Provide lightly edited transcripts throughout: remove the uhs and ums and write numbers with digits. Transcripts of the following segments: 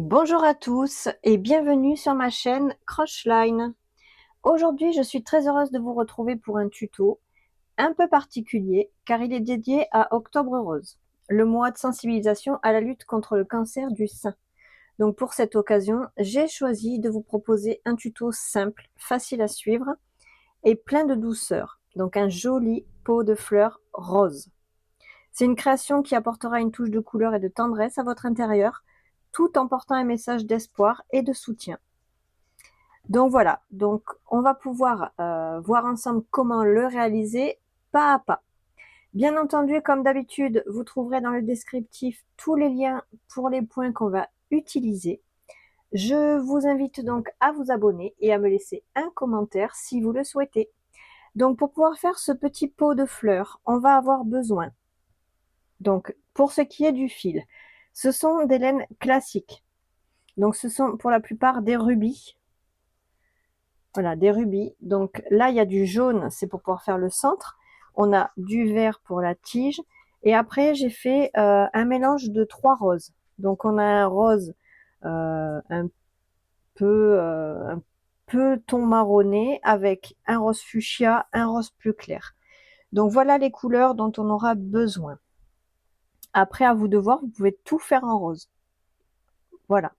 Bonjour à tous et bienvenue sur ma chaîne Crocheline. Aujourd'hui, je suis très heureuse de vous retrouver pour un tuto un peu particulier car il est dédié à Octobre Rose, le mois de sensibilisation à la lutte contre le cancer du sein. Donc pour cette occasion, j'ai choisi de vous proposer un tuto simple, facile à suivre et plein de douceur. Donc un joli pot de fleurs rose. C'est une création qui apportera une touche de couleur et de tendresse à votre intérieur, tout en portant un message d'espoir et de soutien. Donc voilà, donc on va pouvoir voir ensemble comment le réaliser pas à pas. Bien entendu, comme d'habitude, vous trouverez dans le descriptif tous les liens pour les points qu'on va utiliser. Je vous invite donc à vous abonner et à me laisser un commentaire si vous le souhaitez. Donc pour pouvoir faire ce petit pot de fleurs, on va avoir besoin, donc pour ce qui est du fil, ce sont des laines classiques. Donc ce sont pour la plupart des rubis. Voilà, des rubis. Donc là, il y a du jaune, c'est pour pouvoir faire le centre. On a du vert pour la tige. Et après, j'ai fait un mélange de 3 roses. Donc on a un rose un peu ton marronné avec un rose fuchsia, un rose plus clair. Donc voilà les couleurs dont on aura besoin. Après, à vous de voir, vous pouvez tout faire en rose. Voilà.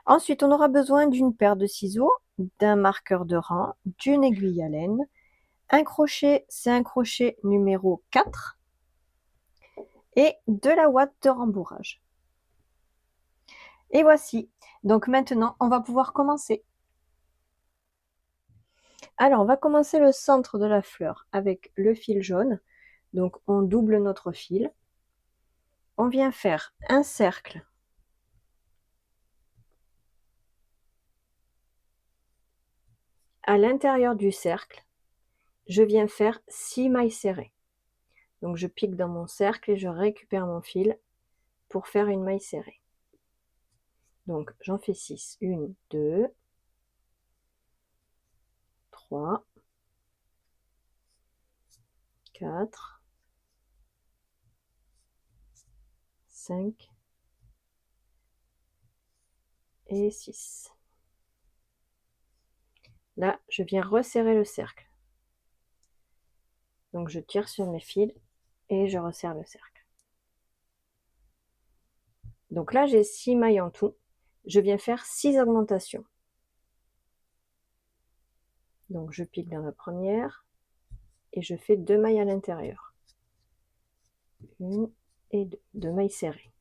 Ensuite, on aura besoin d'une paire de ciseaux, d'un marqueur de rang, d'une aiguille à laine. Un crochet, c'est un crochet numéro 4 et de la ouate de rembourrage. Et voici. Donc maintenant, on va pouvoir commencer. Alors, on va commencer le centre de la fleur avec le fil jaune. Donc, on double notre fil. On vient faire un cercle. À l'intérieur du cercle, je viens faire 6 mailles serrées. Donc, je pique dans mon cercle et je récupère mon fil pour faire une maille serrée. Donc, j'en fais 6. 1, 2, 3, 4, 5 et 6. Là, je viens resserrer le cercle. Donc, je tire sur mes fils et je resserre le cercle. Donc là, j'ai 6 mailles en tout. Je viens faire 6 augmentations. Donc, je pique dans la première et je fais 2 mailles à l'intérieur. 1 et 2, 2 mailles serrées.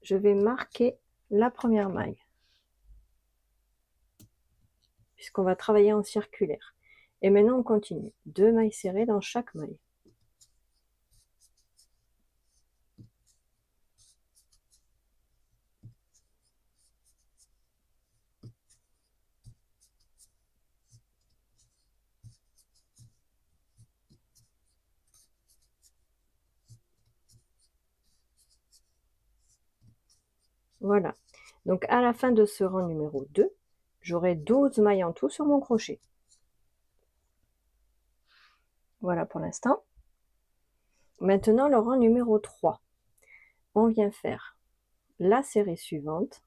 Je vais marquer la première maille, puisqu'on va travailler en circulaire. Et maintenant, on continue. 2 mailles serrées dans chaque maille. Voilà. Donc, à la fin de ce rang numéro 2, j'aurai 12 mailles en tout sur mon crochet. Voilà pour l'instant. Maintenant, le rang numéro 3. On vient faire la série suivante.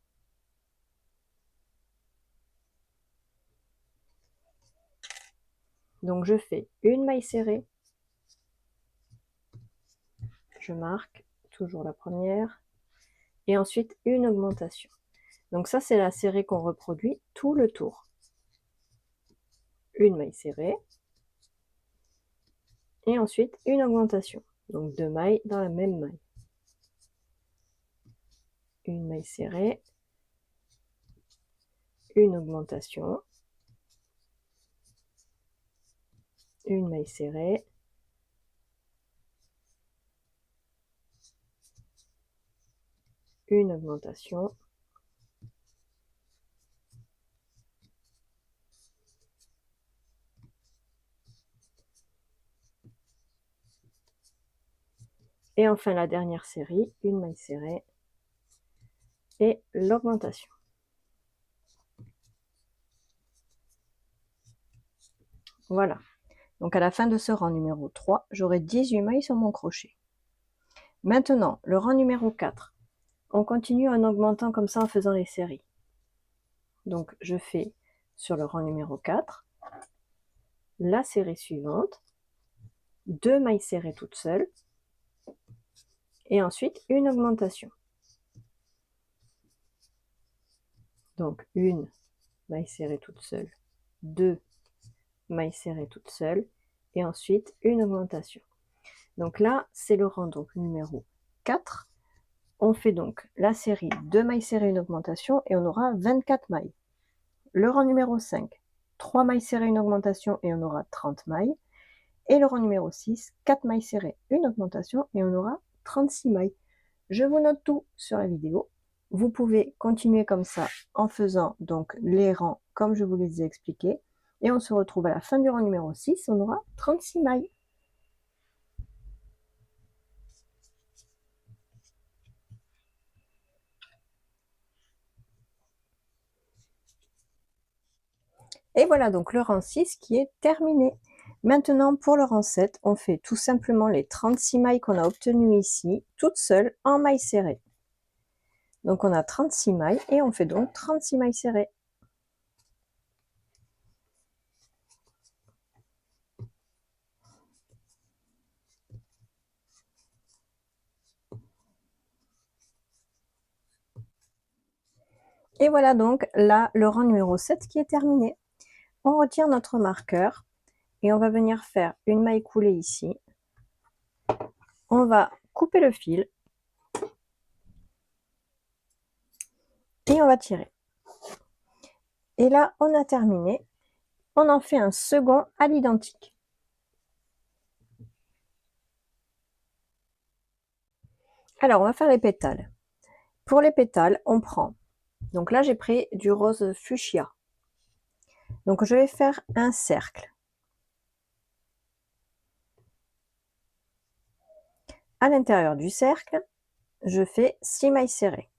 Donc, je fais une maille serrée. Je marque toujours la première. Et ensuite, une augmentation. Donc ça, c'est la série qu'on reproduit tout le tour. Une maille serrée. Et ensuite, une augmentation. Donc 2 mailles dans la même maille. Une maille serrée. Une augmentation. Une maille serrée. Une augmentation. Et enfin la dernière série, une maille serrée et l'augmentation. Voilà. Donc à la fin de ce rang numéro 3, j'aurai 18 mailles sur mon crochet. Maintenant, le rang numéro 4. On continue en augmentant comme ça en faisant les séries. Donc je fais sur le rang numéro 4 la série suivante, 2 mailles serrées toutes seules et ensuite une augmentation. Donc une maille serrée toute seule, 2 mailles serrées toutes seules et ensuite une augmentation. Donc là, c'est le rang donc numéro 4. On fait donc la série 2 mailles serrées, une augmentation et on aura 24 mailles. Le rang numéro 5, 3 mailles serrées, une augmentation et on aura 30 mailles. Et le rang numéro 6, 4 mailles serrées, une augmentation et on aura 36 mailles. Je vous note tout sur la vidéo. Vous pouvez continuer comme ça en faisant donc les rangs comme je vous les ai expliqués. Et on se retrouve à la fin du rang numéro 6, on aura 36 mailles. Et voilà donc le rang 6 qui est terminé. Maintenant pour le rang 7, on fait tout simplement les 36 mailles qu'on a obtenues ici, toutes seules en mailles serrées. Donc on a 36 mailles et on fait donc 36 mailles serrées. Et voilà donc là le rang numéro 7 qui est terminé. On retire notre marqueur et on va venir faire une maille coulée ici. On va couper le fil et on va tirer. Et là on a terminé. On en fait un second à l'identique. Alors on va faire les pétales. Pour les pétales, on prend, donc là j'ai pris du rose fuchsia. Donc je vais faire un cercle. À l'intérieur du cercle, je fais 6 mailles serrées.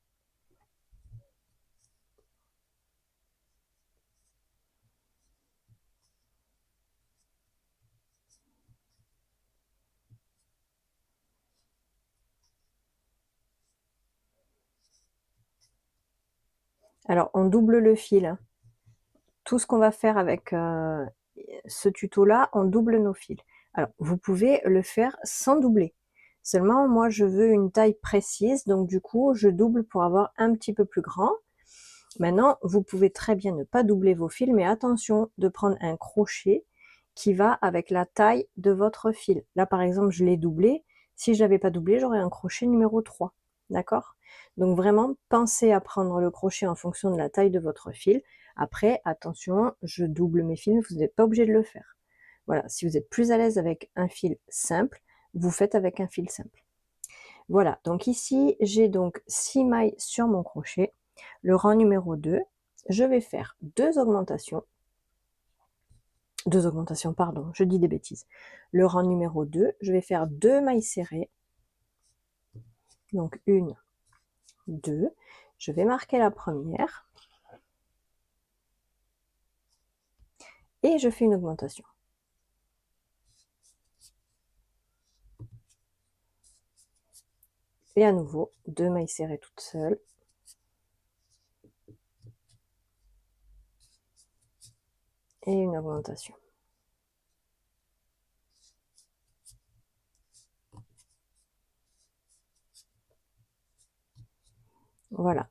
Alors on double le fil. Tout ce qu'on va faire avec ce tuto là, on double nos fils. Alors vous pouvez le faire sans doubler. Seulement moi je veux une taille précise, donc du coup je double pour avoir un petit peu plus grand. Maintenant vous pouvez très bien ne pas doubler vos fils, mais attention de prendre un crochet qui va avec la taille de votre fil. Là par exemple je l'ai doublé, si je l'avais pas doublé j'aurais un crochet numéro 3, d'accord? Donc vraiment pensez à prendre le crochet en fonction de la taille de votre fil. Après attention, je double mes fils, vous n'êtes pas obligé de le faire. Voilà, si vous êtes plus à l'aise avec un fil simple, vous faites avec un fil simple. Voilà, donc ici j'ai donc 6 mailles sur mon crochet. Le rang numéro 2, je vais faire deux augmentations, pardon, je dis des bêtises. Le rang numéro 2, je vais faire 2 mailles serrées. Donc 1, 2. Je vais marquer la première. Et je fais une augmentation. Et à nouveau, 2 mailles serrées toutes seules. Et une augmentation. Voilà.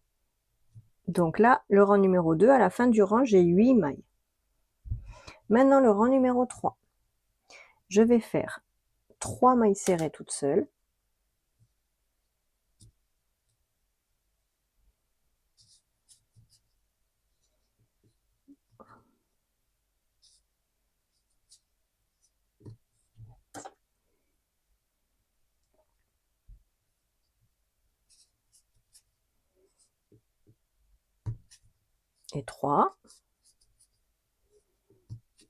Donc là, le rang numéro 2, à la fin du rang, j'ai 8 mailles. Maintenant, le rang numéro 3. Je vais faire 3 mailles serrées toutes seules. Et 3.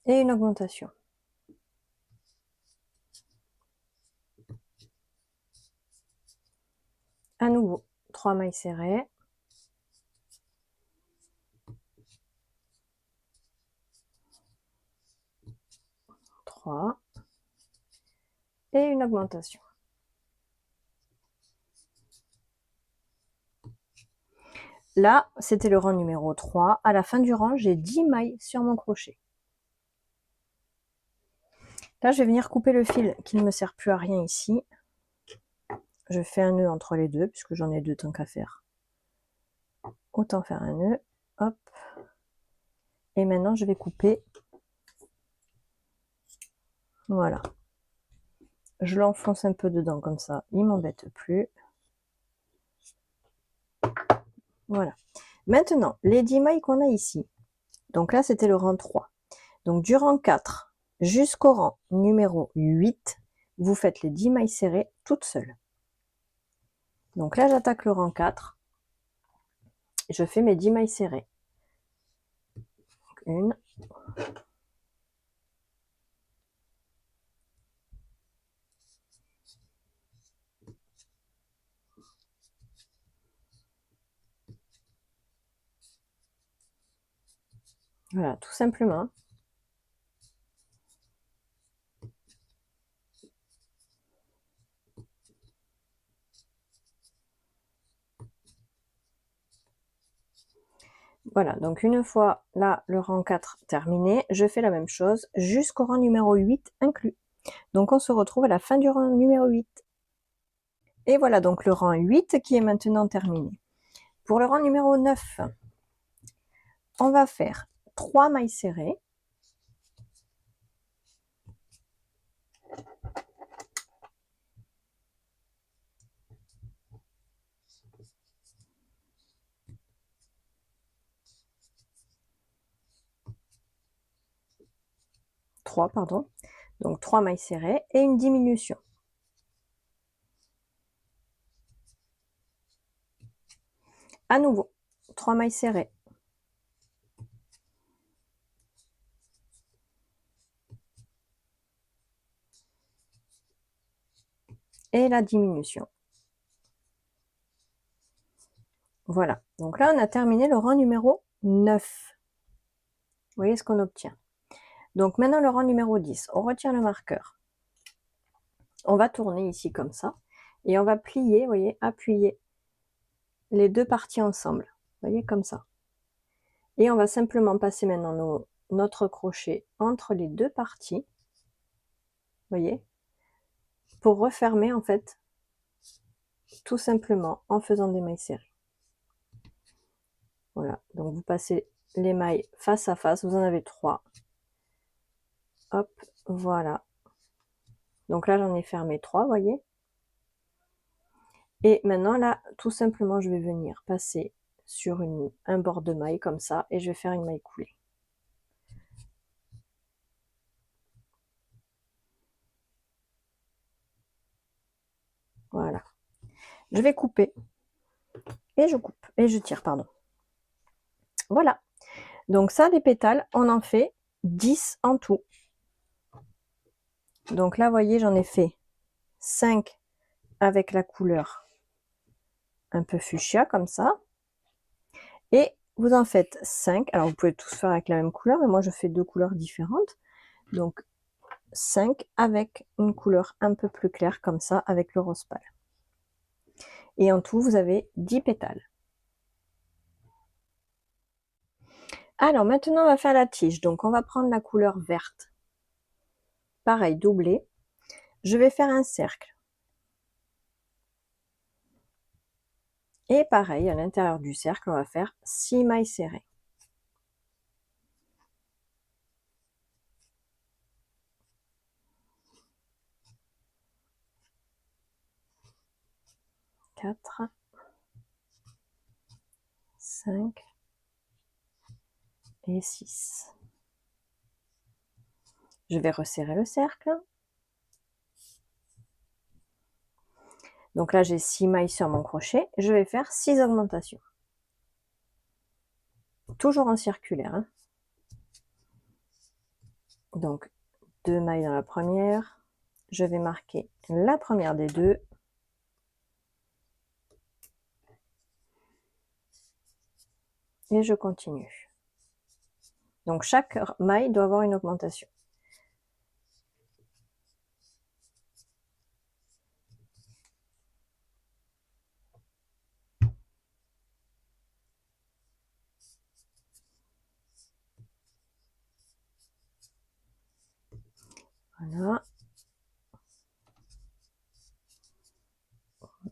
Et une augmentation. À nouveau, 3 mailles serrées. 3. Et une augmentation. là, c'était le rang numéro 3. À la fin du rang, j'ai 10 mailles sur mon crochet. Là, je vais venir couper le fil qui ne me sert plus à rien ici. Je fais un nœud entre les deux, puisque j'en ai deux tant qu'à faire. Autant faire un nœud. Hop. Et maintenant, je vais couper. Voilà. Je l'enfonce un peu dedans comme ça. Il m'embête plus. Voilà. Maintenant, les 10 mailles qu'on a ici. Donc là, c'était le rang 3. Donc du rang 4 jusqu'au rang numéro 8, vous faites les 10 mailles serrées toutes seules. Donc là, j'attaque le rang 4. Je fais mes 10 mailles serrées. Donc, une. Voilà, tout simplement. Voilà, donc une fois là, le rang 4 terminé, je fais la même chose jusqu'au rang numéro 8 inclus. Donc on se retrouve à la fin du rang numéro 8. Et voilà donc le rang 8 qui est maintenant terminé. Pour le rang numéro 9, on va faire 3 mailles serrées. Pardon. Donc 3 mailles serrées et une diminution. À nouveau, 3 mailles serrées. Et la diminution. Voilà, donc là on a terminé le rang numéro 9. Vous voyez ce qu'on obtient. Donc maintenant le rang numéro 10, on retire le marqueur. On va tourner ici comme ça. Et on va plier, vous voyez, appuyer les deux parties ensemble. Vous voyez, comme ça. Et on va simplement passer maintenant notre crochet entre les deux parties. Vous voyez, pour refermer en fait, tout simplement en faisant des mailles serrées. Voilà, donc vous passez les mailles face à face, vous en avez 3. Hop, voilà. Donc là, j'en ai fermé 3, vous voyez. Et maintenant, là, tout simplement, je vais venir passer sur un bord de maille comme ça, et je vais faire une maille coulée. Voilà. Je vais couper. Et je coupe. Et je tire, pardon. Voilà. Donc ça, des pétales, on en fait 10 en tout. Donc là, vous voyez, j'en ai fait 5 avec la couleur un peu fuchsia, comme ça. Et vous en faites 5. Alors, vous pouvez tous faire avec la même couleur, mais moi, je fais 2 couleurs différentes. Donc, 5 avec une couleur un peu plus claire, comme ça, avec le rose pâle. Et en tout, vous avez 10 pétales. Alors, maintenant, on va faire la tige. Donc, on va prendre la couleur verte. Pareil, doublé. Je vais faire un cercle. Et pareil, à l'intérieur du cercle, on va faire 6 mailles serrées. Quatre, 5 et 6. Je vais resserrer le cercle. Donc là, j'ai 6 mailles sur mon crochet. Je vais faire 6 augmentations. Toujours en circulaire. Hein. Donc, 2 mailles dans la première. Je vais marquer la première des deux. Et je continue. Donc, chaque maille doit avoir une augmentation. Voilà.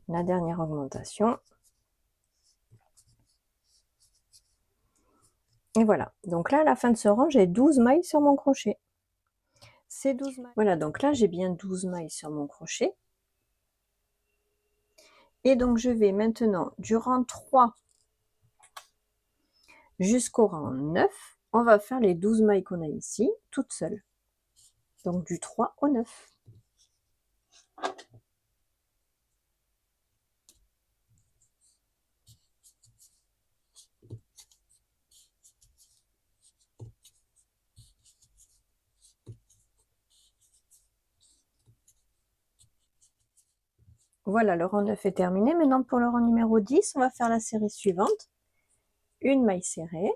La dernière augmentation. Et voilà. Donc là, à la fin de ce rang, j'ai 12 mailles sur mon crochet. Ces 12 mailles. Voilà, donc là, j'ai bien 12 mailles sur mon crochet. Et donc, je vais maintenant du rang 3 jusqu'au rang 9. On va faire les 12 mailles qu'on a ici, toutes seules. Donc, du 3 au 9. Voilà, le rang 9 est terminé. Maintenant, pour le rang numéro 10, on va faire la série suivante. Une maille serrée.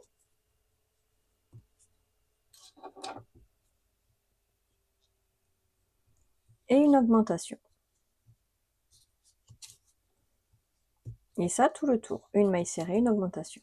Et une augmentation. Et ça, tout le tour. Une maille serrée, une augmentation.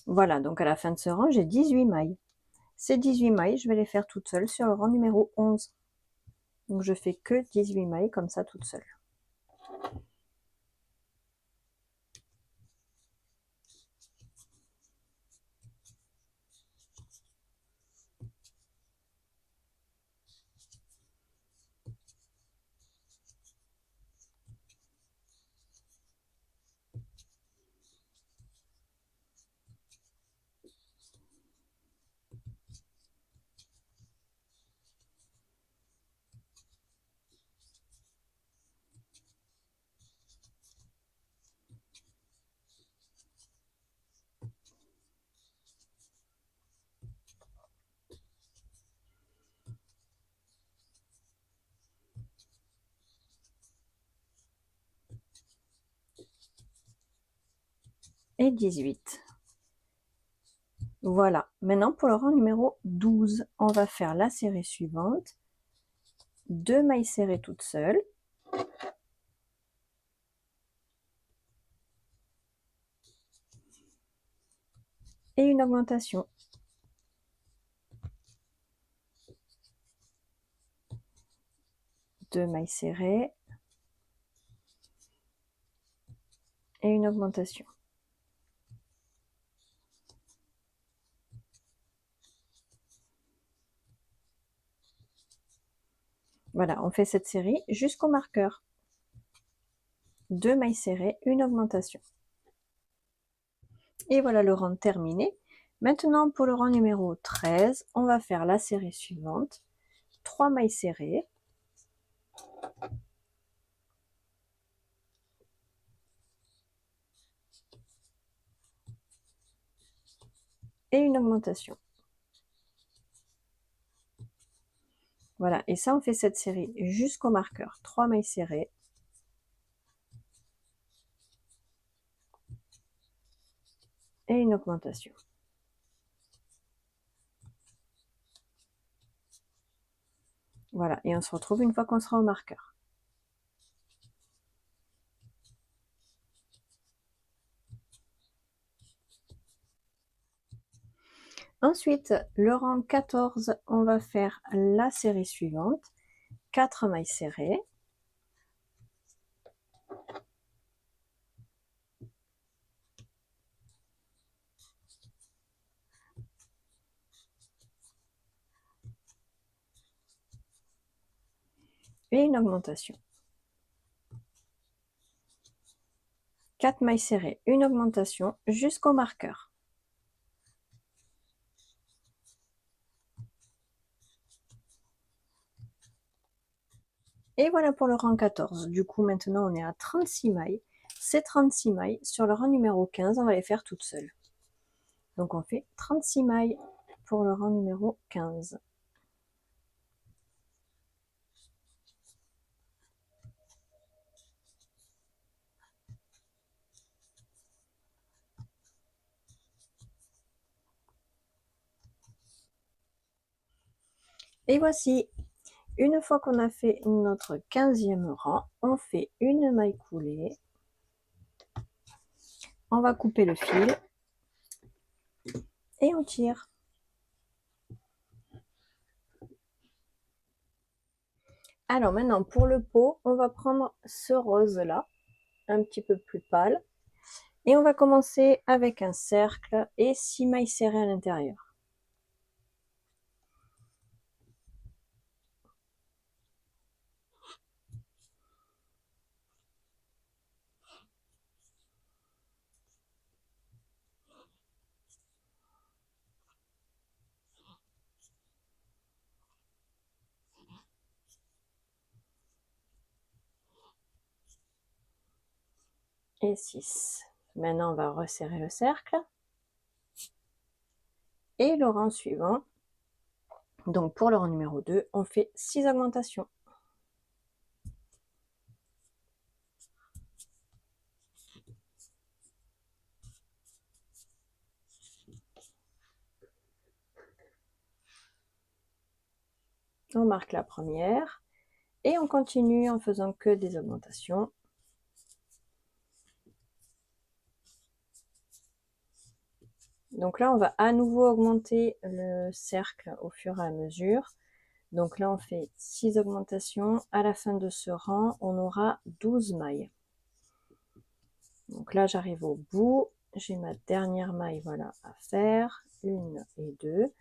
Voilà, donc à la fin de ce rang, j'ai 18 mailles. Ces 18 mailles, je vais les faire toutes seules sur le rang numéro 11. Donc je fais que 18 mailles comme ça toutes seules. Et 18. Voilà, maintenant pour le rang numéro 12, on va faire la série suivante. 2 mailles serrées toutes seules. Et une augmentation. Deux mailles serrées. Et une augmentation. Voilà, on fait cette série jusqu'au marqueur. 2 mailles serrées, une augmentation. Et voilà le rang terminé. Maintenant, pour le rang numéro 13, on va faire la série suivante. 3 mailles serrées. Et une augmentation. Voilà, et ça, on fait cette série jusqu'au marqueur. 3 mailles serrées. Et une augmentation. Voilà, et on se retrouve une fois qu'on sera au marqueur. Ensuite, le rang 14, on va faire la série suivante. 4 mailles serrées. Et une augmentation. 4 mailles serrées, une augmentation jusqu'au marqueur. Et voilà pour le rang 14. Du coup, maintenant, on est à 36 mailles. Ces 36 mailles, sur le rang numéro 15, on va les faire toutes seules. Donc, on fait 36 mailles pour le rang numéro 15. Et voici, une fois qu'on a fait notre 15e rang, on fait une maille coulée. On va couper le fil et on tire. Alors maintenant, pour le pot, on va prendre ce rose-là, un petit peu plus pâle. Et on va commencer avec un cercle et 6 mailles serrées à l'intérieur. Et 6. Maintenant, on va resserrer le cercle. Et le rang suivant, donc pour le rang numéro 2, on fait 6 augmentations. On marque la première et on continue en faisant que des augmentations. Donc là, on va à nouveau augmenter le cercle au fur et à mesure. Donc là, on fait 6 augmentations. À la fin de ce rang, on aura 12 mailles. Donc là, j'arrive au bout. J'ai ma dernière maille, voilà, à faire. 1 et 2.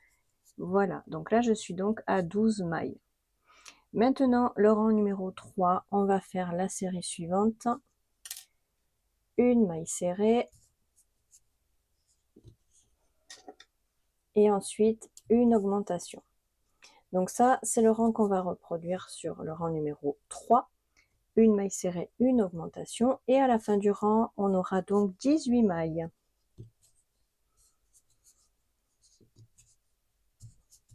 Voilà, donc là, je suis donc à 12 mailles. Maintenant, le rang numéro 3, on va faire la série suivante. Une maille serrée. Et ensuite, une augmentation. Donc ça, c'est le rang qu'on va reproduire sur le rang numéro 3. Une maille serrée, une augmentation. Et à la fin du rang, on aura donc 18 mailles.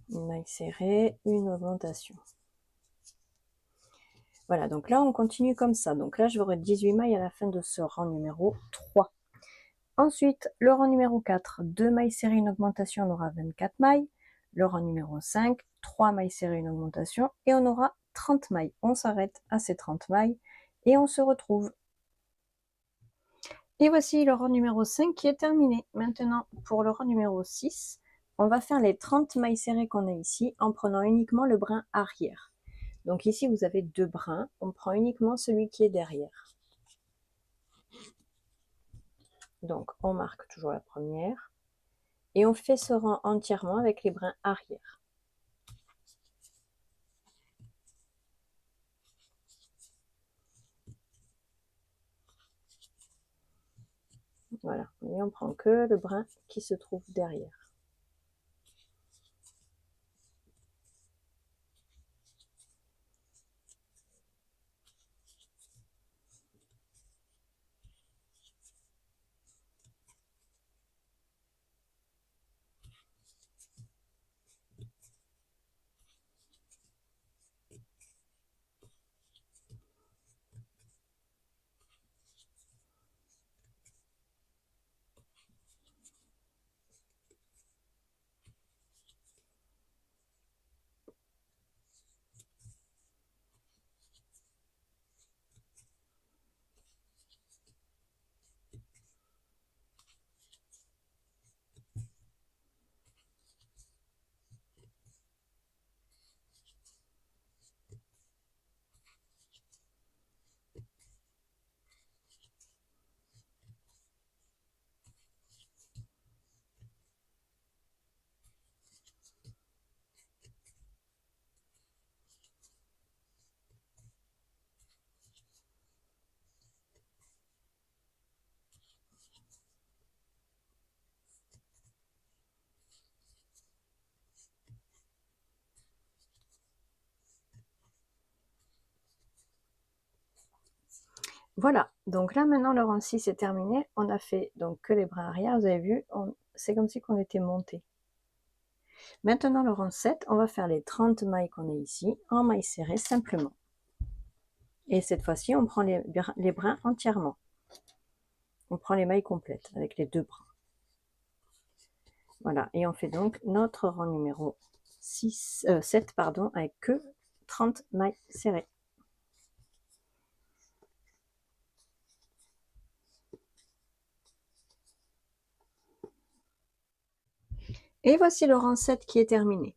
Une maille serrée, une augmentation. Voilà, donc là, on continue comme ça. Donc là, j'aurai 18 mailles à la fin de ce rang numéro 3. Ensuite, le rang numéro 4, 2 mailles serrées, une augmentation, on aura 24 mailles. Le rang numéro 5, 3 mailles serrées, une augmentation, et on aura 30 mailles. On s'arrête à ces 30 mailles et on se retrouve. Et voici le rang numéro 5 qui est terminé. Maintenant, pour le rang numéro 6, on va faire les 30 mailles serrées qu'on a ici en prenant uniquement le brin arrière. Donc ici, vous avez 2 brins. On prend uniquement celui qui est derrière. Donc, on marque toujours la première. Et on fait ce rang entièrement avec les brins arrière. Voilà, et on prend que le brin qui se trouve derrière. Voilà, donc là maintenant le rang 6 est terminé. On a fait donc que les brins arrière, vous avez vu, c'est comme si on était monté. Maintenant le rang 7, on va faire les 30 mailles qu'on a ici en mailles serrées simplement. Et cette fois-ci, on prend les brins entièrement. On prend les mailles complètes avec les deux brins. Voilà, et on fait donc notre rang numéro 7 pardon, avec que 30 mailles serrées. Et voici le rang 7 qui est terminé.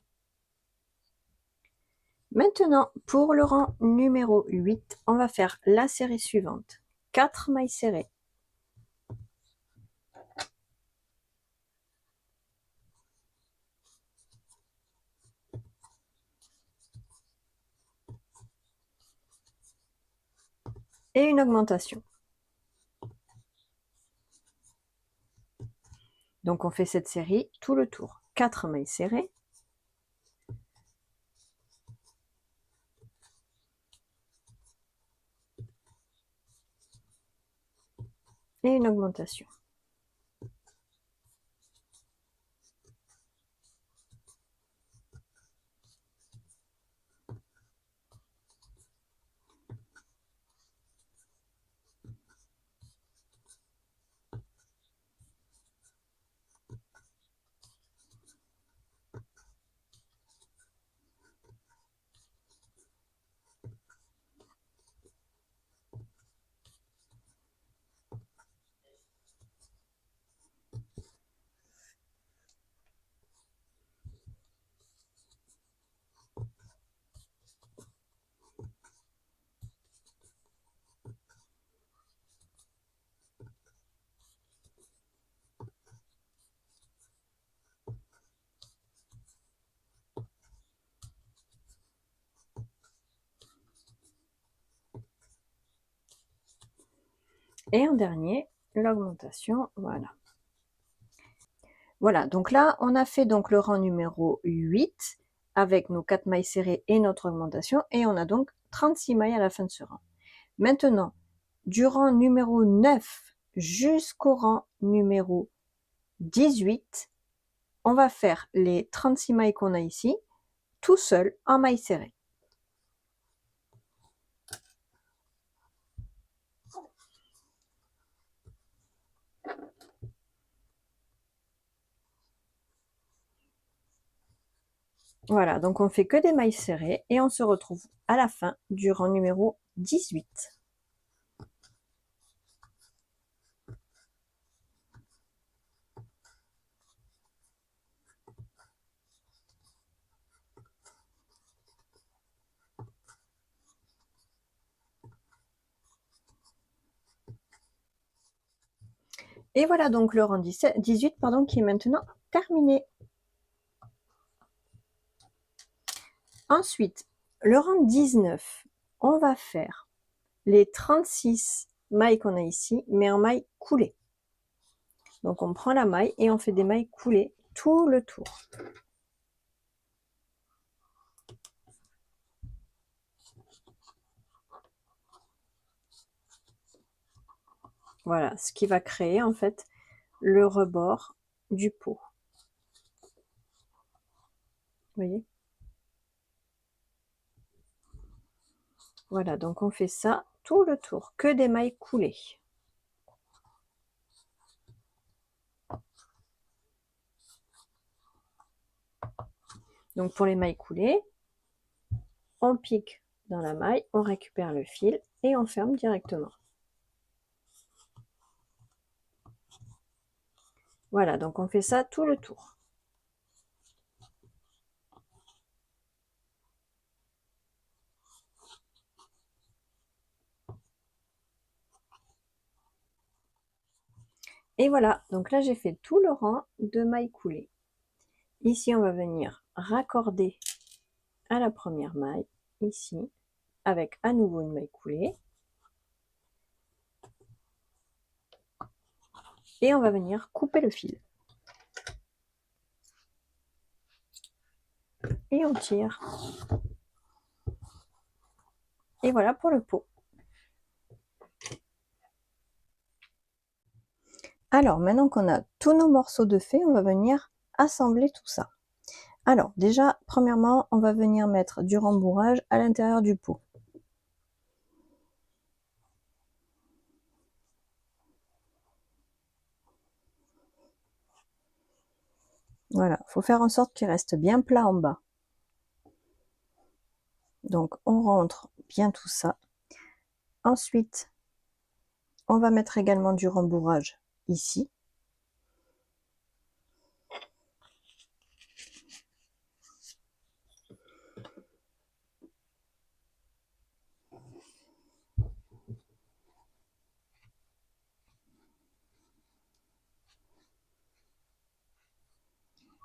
Maintenant, pour le rang numéro 8, on va faire la série suivante. 4 mailles serrées. Et une augmentation. Donc on fait cette série tout le tour. 4 mailles serrées. Et une augmentation. Et en dernier, l'augmentation, voilà. Voilà, donc là, on a fait donc le rang numéro 8 avec nos 4 mailles serrées et notre augmentation, et on a donc 36 mailles à la fin de ce rang. Maintenant, du rang numéro 9 jusqu'au rang numéro 18, on va faire les 36 mailles qu'on a ici, tout seul en mailles serrées. Voilà, donc on fait que des mailles serrées et on se retrouve à la fin du rang numéro 18. Et voilà donc le rang 18 pardon, qui est maintenant terminé. Ensuite, le rang 19, on va faire les 36 mailles qu'on a ici, mais en mailles coulées. Donc on prend la maille et on fait des mailles coulées tout le tour. Voilà, ce qui va créer en fait le rebord du pot. Vous voyez? Voilà, donc on fait ça tout le tour, que des mailles coulées. Donc pour les mailles coulées, on pique dans la maille, on récupère le fil et on ferme directement. Voilà, donc on fait ça tout le tour. Et voilà, donc là j'ai fait tout le rang de mailles coulées. Ici on va venir raccorder à la première maille, ici, avec à nouveau une maille coulée. Et on va venir couper le fil. Et on tire. Et voilà pour le pot. Alors, maintenant qu'on a tous nos morceaux de fée, on va venir assembler tout ça. Alors, déjà, premièrement, on va venir mettre du rembourrage à l'intérieur du pot. Voilà, il faut faire en sorte qu'il reste bien plat en bas. Donc, on rentre bien tout ça. Ensuite, on va mettre également du rembourrage ici.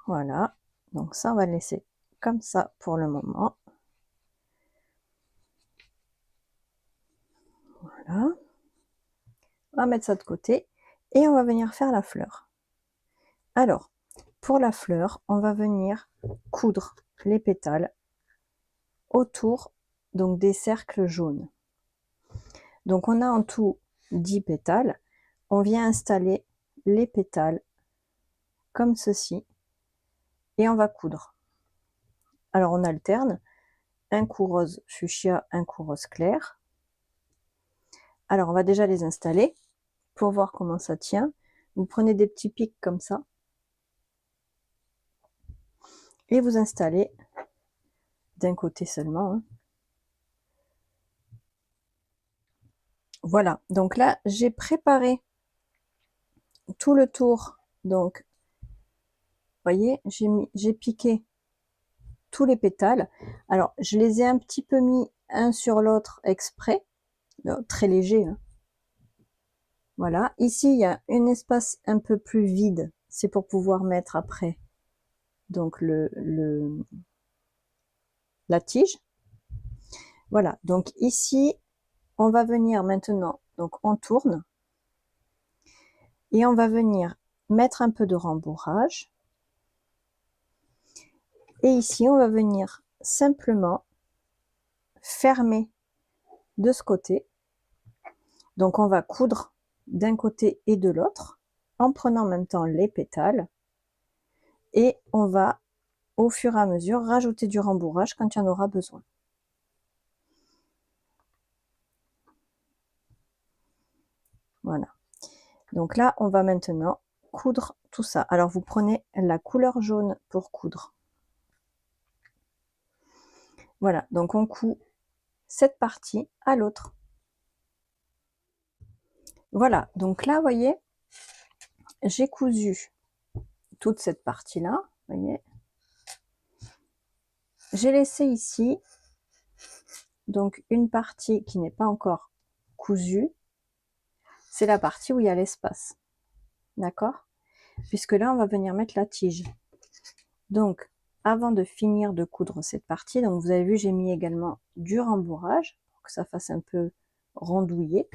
Voilà, donc ça, on va le laisser comme ça pour le moment. Voilà. On va mettre ça de côté et on va venir faire la fleur. Alors, pour la fleur, on va venir coudre les pétales autour donc des cercles jaunes. Donc on a en tout 10 pétales. On vient installer les pétales comme ceci et on va coudre. Alors on alterne un coup rose fuchsia, un coup rose clair. Alors on va déjà les installer pour voir comment ça tient. Vous prenez des petits pics comme ça et vous installez d'un côté seulement, hein. Voilà, donc là j'ai préparé tout le tour. Donc vous voyez, j'ai piqué tous les pétales. Alors je les ai un petit peu mis un sur l'autre exprès, très léger, hein. Voilà, ici il y a un espace un peu plus vide, c'est pour pouvoir mettre après donc la tige. Voilà, donc ici on va venir maintenant, donc on tourne et on va venir mettre un peu de rembourrage. Et ici, on va venir simplement fermer de ce côté. Donc, on va coudre d'un côté et de l'autre en prenant en même temps les pétales. Et on va, au fur et à mesure, rajouter du rembourrage quand il y en aura besoin. Voilà. Donc là, on va maintenant coudre tout ça. Alors, vous prenez la couleur jaune pour coudre. Voilà, donc on coud cette partie à l'autre. Voilà, donc là, vous voyez, j'ai cousu toute cette partie-là, vous voyez. J'ai laissé ici donc une partie qui n'est pas encore cousue, c'est la partie où il y a l'espace, d'accord? Puisque là, on va venir mettre la tige. Donc, avant de finir de coudre cette partie, donc vous avez vu, j'ai mis également du rembourrage pour que ça fasse un peu rondouillé.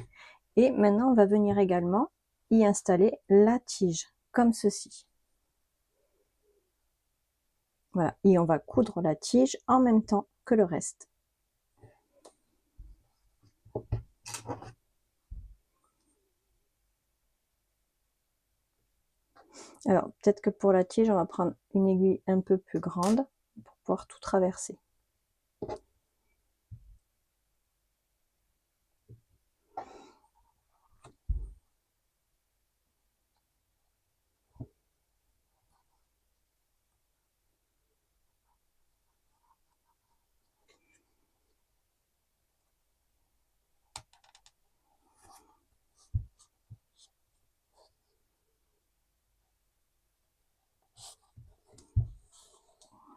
Et maintenant, on va venir également y installer la tige, comme ceci. Voilà, et on va coudre la tige en même temps que le reste. Alors, peut-être que pour la tige, on va prendre une aiguille un peu plus grande pour pouvoir tout traverser.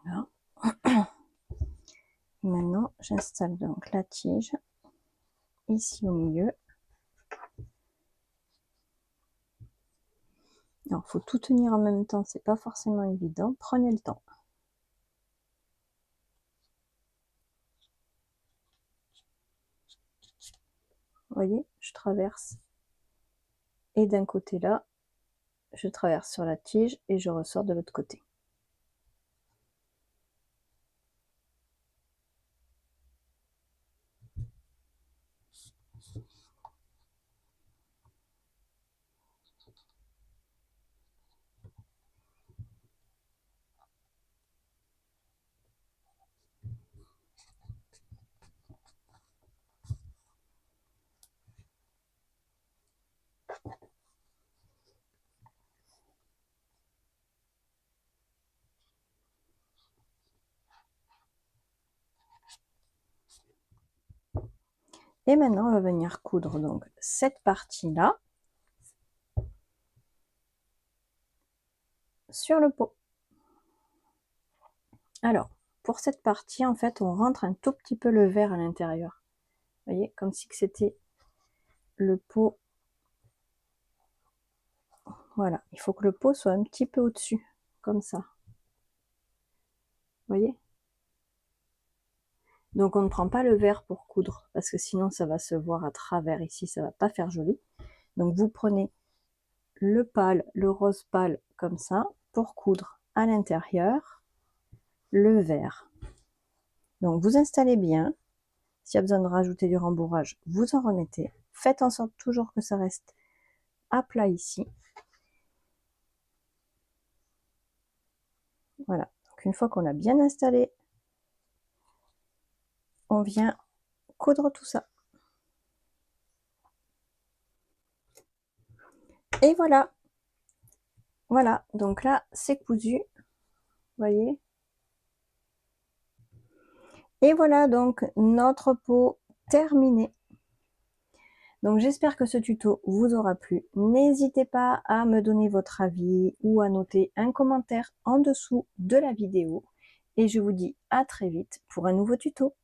Voilà. Maintenant, j'installe donc la tige ici au milieu. Alors, il faut tout tenir en même temps, c'est pas forcément évident. Prenez le temps. Vous voyez, je traverse. Et d'un côté là, je traverse sur la tige et je ressors de l'autre côté. Et maintenant, on va venir coudre donc cette partie-là sur le pot. Alors, pour cette partie, en fait, on rentre un tout petit peu le verre à l'intérieur. Vous voyez, comme si c'était le pot. Voilà, il faut que le pot soit un petit peu au-dessus, comme ça. Vous voyez? Donc on ne prend pas le verre pour coudre, parce que sinon ça va se voir à travers ici, ça va pas faire joli. Donc vous prenez le pâle, le rose pâle, comme ça, pour coudre à l'intérieur le vert. Donc vous installez bien. S'il y a besoin de rajouter du rembourrage, vous en remettez. Faites en sorte toujours que ça reste à plat ici. Voilà. Donc une fois qu'on a bien installé, on vient coudre tout ça. Et voilà. Voilà. Donc là, c'est cousu. Vous voyez? Et voilà donc notre pot terminé. Donc j'espère que ce tuto vous aura plu. N'hésitez pas à me donner votre avis ou à noter un commentaire en dessous de la vidéo. Et je vous dis à très vite pour un nouveau tuto.